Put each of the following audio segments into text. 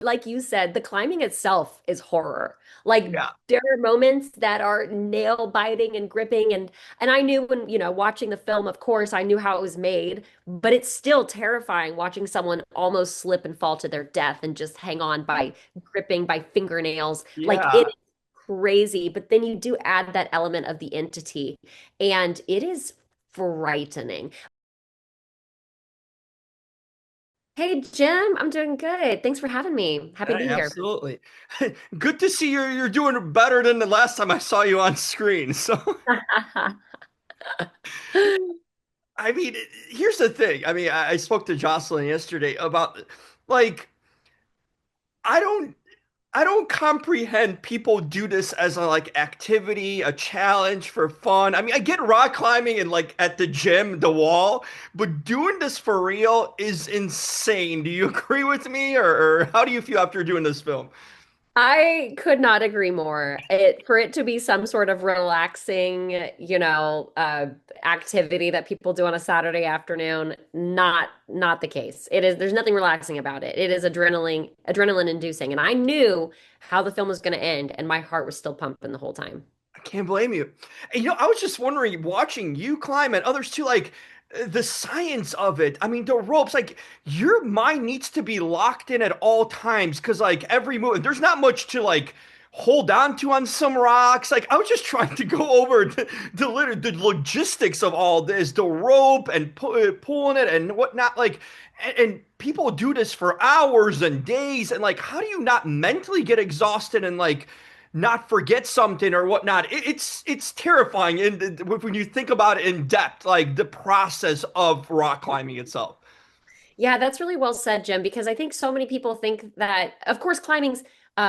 like you said, the climbing itself is horror. Like Yeah. there are moments that are nail biting and gripping and I knew when, watching the film, of course, I knew how it was made, but it's still terrifying watching someone almost slip and fall to their death and just hang on by gripping by fingernails. Like it Yeah. is crazy, but then you do add that element of the entity and it is frightening. Hey Jim, I'm doing good. Thanks for having me. Happy to be here. Absolutely. Good to see you're doing better than the last time I saw you on screen. So, I mean, here's the thing. I mean, I spoke to Jocelyn yesterday about like I don't I don't comprehend people do this as a like activity, a challenge for fun. I mean, I get rock climbing and like at the gym, the wall, but doing this for real is insane. Do you agree with me, or how do you feel after doing this film? I could not agree more. For it to be some sort of relaxing, activity that people do on a Saturday afternoon, not the case. There's nothing relaxing about it. It is adrenaline inducing. And I knew how the film was going to end, and my heart was still pumping the whole time. I can't blame you. And, I was just wondering, watching you climb and others too, like the science of it. I mean, the ropes, like your mind needs to be locked in at all times because, like, every move, there's not much to like hold on to on some rocks. Like, I was just trying to go over the logistics of all this, the rope and pulling it and whatnot. Like, and people do this for hours and days. And, like, how do you not mentally get exhausted and, like, not forget something or whatnot. It's terrifying and when you think about it in depth, like the process of rock climbing itself. Yeah, that's really well said, Jim, because I think so many people think that, of course, climbing's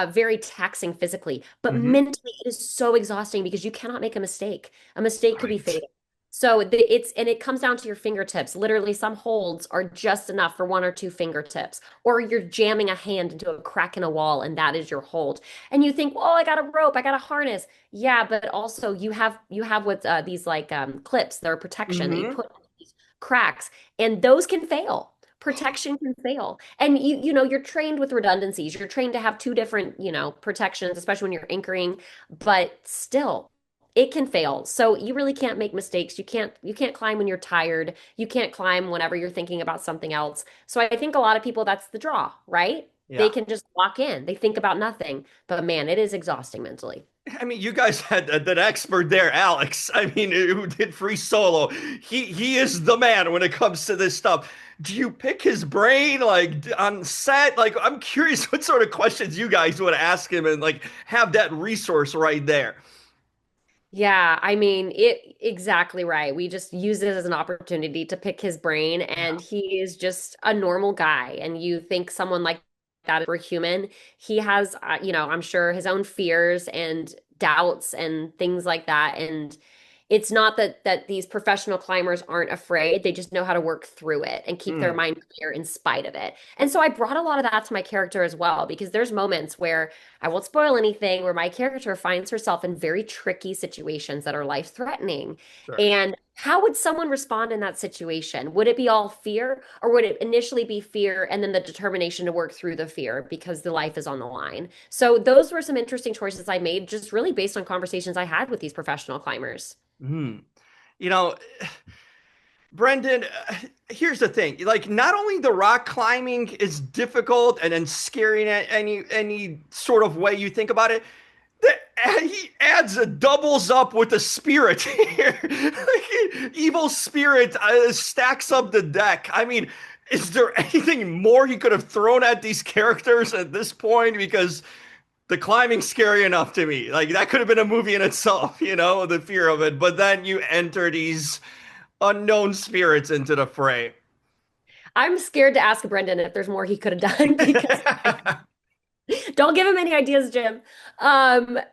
very taxing physically, but Hmm. mentally it is so exhausting because you cannot make a mistake. A mistake could be Right. fatal. So and it comes down to your fingertips. Literally, some holds are just enough for one or two fingertips, or you're jamming a hand into a crack in a wall, and that is your hold. And you think, oh, I got a rope, I got a harness. Yeah, but also you have what these like clips that are protection that you Hmm. put on these cracks, and those can fail. Protection can fail. And you're trained with redundancies. You're trained to have two different, protections, especially when you're anchoring, but still it can fail. So you really can't make mistakes. You can't climb when you're tired. You can't climb whenever you're thinking about something else. So I think a lot of people that's the draw, right? They Yeah. can just lock in. They think about nothing. But man, it is exhausting mentally. I mean, you guys had that expert there, Alex. I mean, who did free solo. He is the man when it comes to this stuff. Do you pick his brain like on set? Like, I'm curious what sort of questions you guys would ask him and like have that resource right there. Yeah, I mean, it exactly right. We just use it as an opportunity to pick his brain, Yeah. and he is just a normal guy. And you think someone like that is human. He has, I'm sure his own fears and doubts and things like that. And it's not that these professional climbers aren't afraid. They just know how to work through it and keep their Hmm. mind clear in spite of it. And so I brought a lot of that to my character as well, because there's moments where I won't spoil anything, where my character finds herself in very tricky situations that are life-threatening. Sure. And how would someone respond in that situation? Would it be all fear, or would it initially be fear and then the determination to work through the fear because the life is on the line? So those were some interesting choices I made, just really based on conversations I had with these professional climbers. Hmm. You know, Brendan, here's the thing. Like, not only the rock climbing is difficult and scary in any sort of way you think about it, he adds a doubles up with a spirit here. Like, evil spirit stacks up the deck. I mean, is there anything more he could have thrown at these characters at this point? Because the climbing's scary enough to me. Like, that could have been a movie in itself, the fear of it. But then you enter these unknown spirits into the fray. I'm scared to ask Brendan if there's more he could have done because don't give him any ideas, Jim.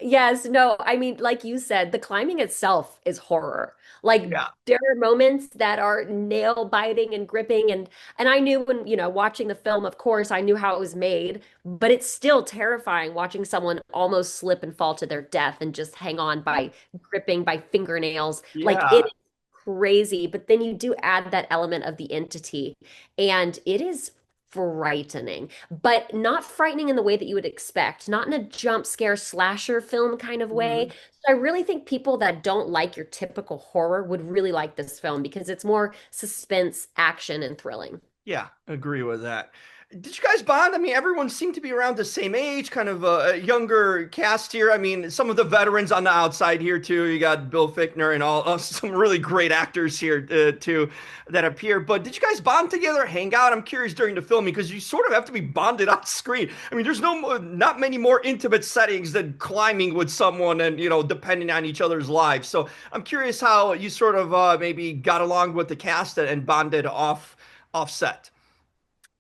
Yes, no, I mean, like you said, the climbing itself is horror. Like Yeah. there are moments that are nail biting and gripping and I knew when, watching the film, of course, I knew how it was made, but it's still terrifying watching someone almost slip and fall to their death and just hang on by gripping by fingernails. Like it Yeah. is crazy, but then you do add that element of the entity and it is frightening, but not frightening in the way that you would expect, not in a jump scare slasher film kind of way. Mhm. So I really think people that don't like your typical horror would really like this film because it's more suspense, action, and thrilling. Yeah, agree with that. Did you guys bond? I mean, everyone seemed to be around the same age, kind of a younger cast here. I mean, some of the veterans on the outside here too. You got Bill Fichtner and all some really great actors here too that appear. But did you guys bond together, hang out? I'm curious during the filming because you sort of have to be bonded on screen. I mean, there's not many more intimate settings than climbing with someone and depending on each other's lives. So I'm curious how you sort of maybe got along with the cast and bonded offset.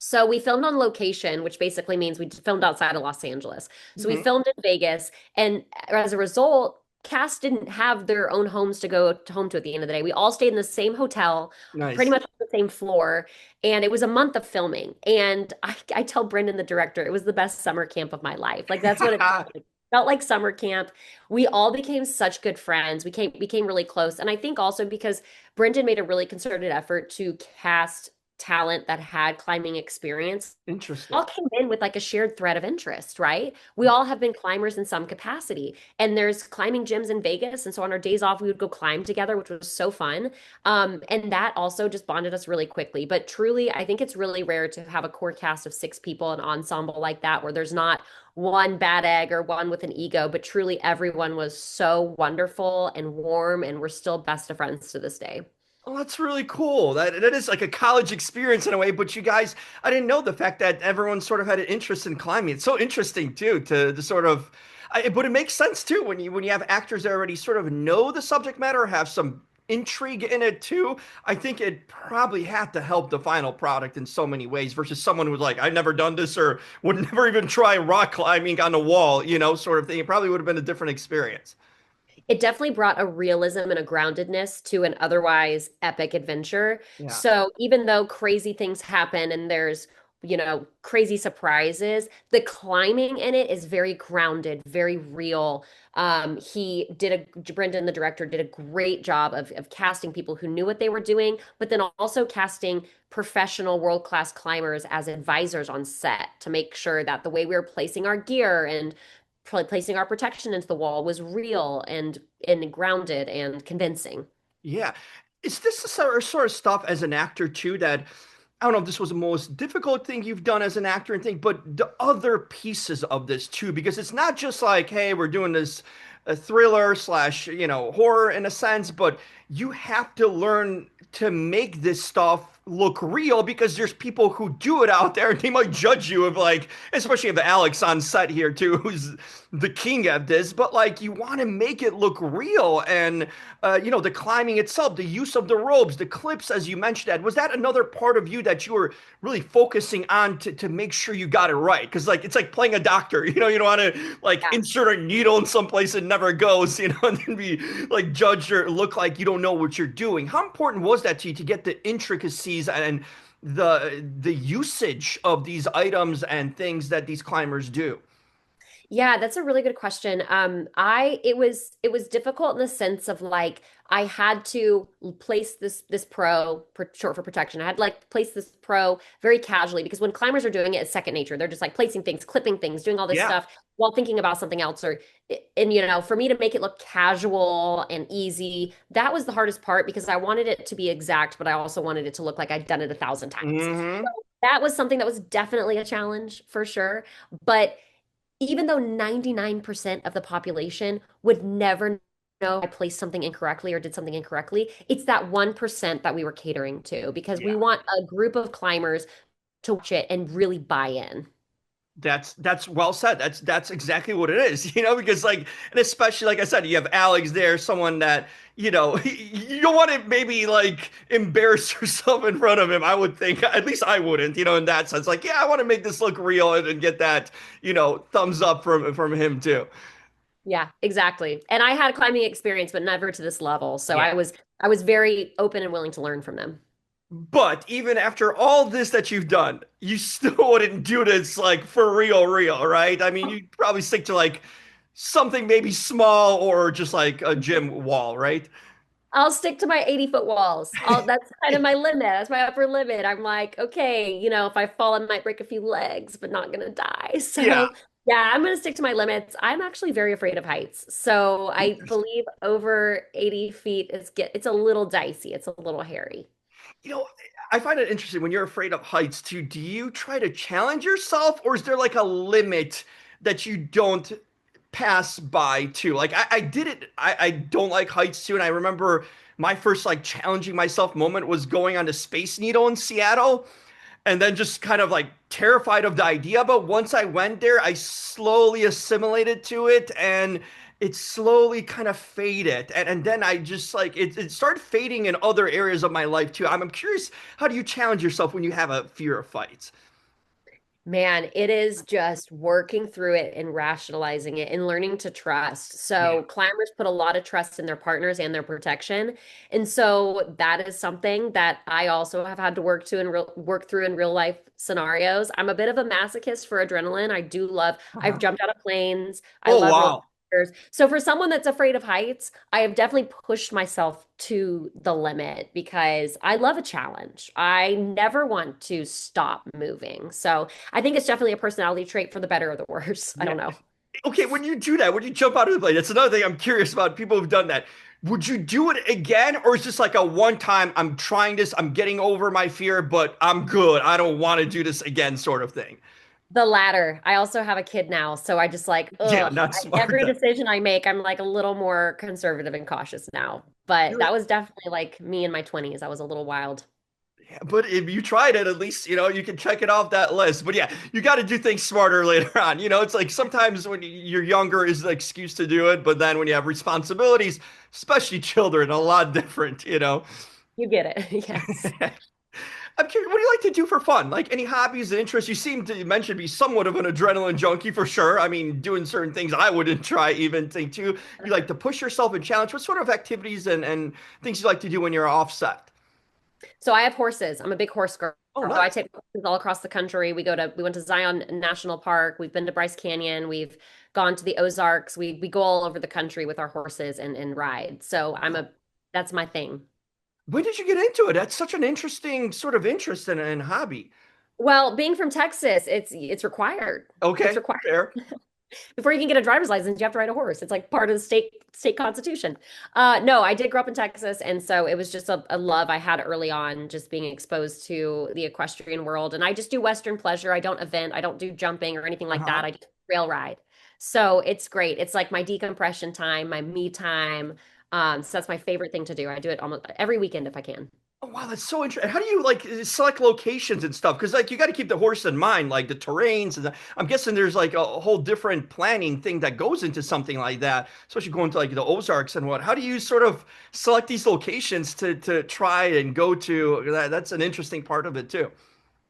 So we filmed on location, which basically means we filmed outside of Los Angeles. So we Hmm. filmed in Vegas, and as a result, cast didn't have their own homes to go to home to at the end of the day. We all stayed in the same hotel, pretty Nice. much on the same floor, and it was a month of filming. And I tell Brendan, the director, it was the best summer camp of my life. Like that's what it felt like. Felt like summer camp. We all became such good friends. We became really close. And I think also because Brendan made a really concerted effort to cast talent that had climbing experience all Interesting. came in with like a shared thread of interest, right? We all have been climbers in some capacity. And there's climbing gyms in Vegas. And so on our days off, we would go climb together, which was so fun. And that also just bonded us really quickly. But truly, I think it's really rare to have a core cast of 6 people, an ensemble like that, where there's not one bad egg or one with an ego, but truly everyone was so wonderful and warm, and we're still best of friends to this day. Oh, that's really cool. That is like a college experience in a way, but you guys, I didn't know the fact that everyone sort of had an interest in climbing. It's so interesting too to sort of but it makes sense too when you have actors that already sort of know the subject matter, have some intrigue in it too. I think it probably had to help the final product in so many ways versus someone who's like, I've never done this or would never even try rock climbing on a wall, sort of thing. It probably would have been a different experience. It definitely brought a realism and a groundedness to an otherwise epic adventure. Yeah. So even though crazy things happen and there's, crazy surprises, the climbing in it is very grounded, very real. Brendan, the director, did a great job of casting people who knew what they were doing, but then also casting professional world-class climbers as advisors on set to make sure that the way we were placing our gear and placing our protection into the wall was real and grounded and convincing. Yeah. Is this the sort of stuff as an actor too that I don't know if this was the most difficult thing you've done as an actor and thing, but the other pieces of this too, because it's not just like, hey, we're doing this a thriller slash, horror in a sense, but you have to learn to make this stuff look real because there's people who do it out there and they might judge you of like, especially if Alex on set here too, who's the king at this, but like you want to make it look real and the climbing itself, the use of the ropes, the clips, as you mentioned, Ed, was that another part of you that you were really focusing on to make sure you got it right? Because like it's like playing a doctor, you don't want to like Yeah. insert a needle in some place it never goes, and then be like judged or look like you don't know what you're doing. How important was that to you to get the intricacies and the usage of these items and things that these climbers do? Yeah, that's a really good question. It was difficult in the sense of like I had to place this pro, short for protection. I had to like place this pro very casually because when climbers are doing it, it's second nature. They're just like placing things, clipping things, doing all this Yeah. stuff while thinking about something else. And for me to make it look casual and easy, that was the hardest part because I wanted it to be exact, but I also wanted it to look like I'd done it 1,000 times. Hmm. That was something that was definitely a challenge for sure. But even though 99% of the population would never know I placed something incorrectly or did something incorrectly, it's that 1% that we were catering to because we Yeah. want a group of climbers to watch it and really buy in. That's well said. That's exactly what it is, because like, and especially like I said, you have Alex there, someone that, you don't want to maybe like embarrass yourself in front of him. I would think, at least I wouldn't, in that sense. Like, yeah, I want to make this look real and get that, thumbs up from him too. Yeah, exactly. And I had a climbing experience, but never to this level. So Yeah. I was very open and willing to learn from them. But even after all this that you've done, you still wouldn't do this like for real, right? I mean, you'd probably stick to like something maybe small or just like a gym wall, right? I'll stick to my 80-foot walls. That's kind of my limit. That's my upper limit. I'm like, okay, if I fall, I might break a few legs, but not gonna die. Yeah. So yeah, I'm gonna stick to my limits. I'm actually very afraid of heights. So I Interesting. believe over 80 feet it's a little dicey. It's a little hairy. You know, I find it interesting when you're afraid of heights too. Do you try to challenge yourself, or is there like a limit that you don't pass by too? Like I did it. I don't like heights too, and I remember my first like challenging myself moment was going on the Space Needle in Seattle, and then just kind of like terrified of the idea. But once I went there, I slowly assimilated to it and it slowly kind of faded. And then I just like it started fading in other areas of my life too. I'm curious, how do you challenge yourself when you have a fear of fights? Man, it is just working through it and rationalizing it and learning to trust. Yeah. So, climbers put a lot of trust in their partners and their protection. And so that is something that I also have had to work through in real life scenarios. I'm a bit of a masochist for adrenaline. I've Uh-huh. jumped out of planes. I Oh love roller wow. coasters. So for someone that's afraid of heights, I have definitely pushed myself to the limit because I love a challenge. I never want to stop moving. So I think it's definitely a personality trait for the better or the worse. I Yeah. don't know. Okay, when you do that, when you jump out of the plane, that's another thing I'm curious about people who've done that. Would you do it again, or is this like a one time, I'm trying this, I'm getting over my fear, but I'm good. I don't want to do this again, sort of thing? The latter. I also have a kid now, so I just like, Yeah, ugh. not smart Every then. decision I make, I'm like a little more conservative and cautious now. But You're, that was definitely like me in my 20s. I was a little wild. yeah, but if you tried it, at least, you can check it off that list. But yeah, you got to do things smarter later on. It's like sometimes when you're younger is the excuse to do it, but then when you have responsibilities, especially children, a lot different. You get it. Yes. I'm curious, what do you like to do for fun? Like any hobbies and interests? You seem to mention be somewhat of an adrenaline junkie for sure. I mean, doing certain things I wouldn't try even thing too. You like to push yourself and challenge. What sort of activities and things you like to do when you're offset? So I have horses. I'm a big horse girl. Oh, I nice. take horses all across the country. We went to Zion National Park. We've been to Bryce Canyon. We've gone to the Ozarks. We go all over the country with our horses and ride. So Wow. that's my thing. When did you get into it? That's such an interesting sort of interest and hobby. Well, being from Texas, it's required. It's Okay, required. fair. Before you can get a driver's license, you have to ride a horse. It's like part of the state constitution. No, I did grow up in Texas, and so it was just a love I had early on, just being exposed to the equestrian world. And I just do Western pleasure. I don't event, I don't do jumping or anything like Uh-huh. that. I just trail ride. So it's great. It's like my decompression time, my me time. So that's my favorite thing to do. I do it almost every weekend if I can. Oh wow, that's so interesting. How do you like select locations and stuff? Because like you got to keep the horse in mind, like the terrains, and I'm guessing there's like a whole different planning thing that goes into something like that, especially going to like the Ozarks and what. How do you sort of select these locations to try and go to? That's an interesting part of it too.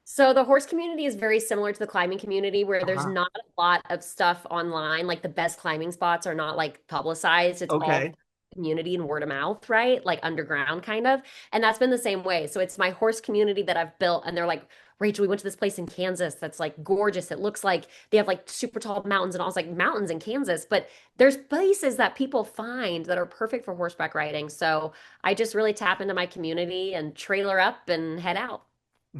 So the horse community is very similar to the climbing community where there's Uh-huh. not a lot of stuff online. Like the best climbing spots are not like publicized. It's all Okay. community and word of mouth, right? Like underground kind of. And that's been the same way. So it's my horse community that I've built and they're like, Rachel, we went to this place in Kansas that's like gorgeous. It looks like they have like super tall mountains and all. I was like mountains in Kansas, but there's places that people find that are perfect for horseback riding. So I just really tap into my community and trailer up and head out.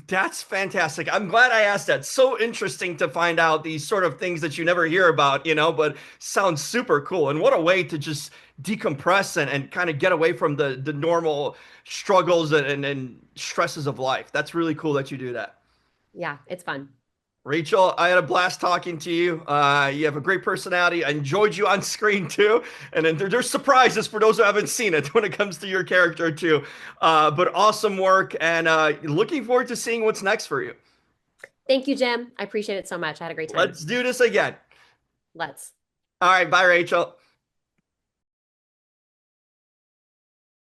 That's fantastic. I'm glad I asked that. So interesting to find out these sort of things that you never hear about, but sounds super cool. And what a way to just decompress and kind of get away from the normal struggles and stresses of life. That's really cool that you do that. Yeah, it's fun. Rachel, I had a blast talking to you. You have a great personality. I enjoyed you on screen too. And then there's surprises for those who haven't seen it when it comes to your character too. But awesome work and looking forward to seeing what's next for you. Thank you, Jim. I appreciate it so much. I had a great time. Let's do this again. Let's. All right. Bye, Rachel.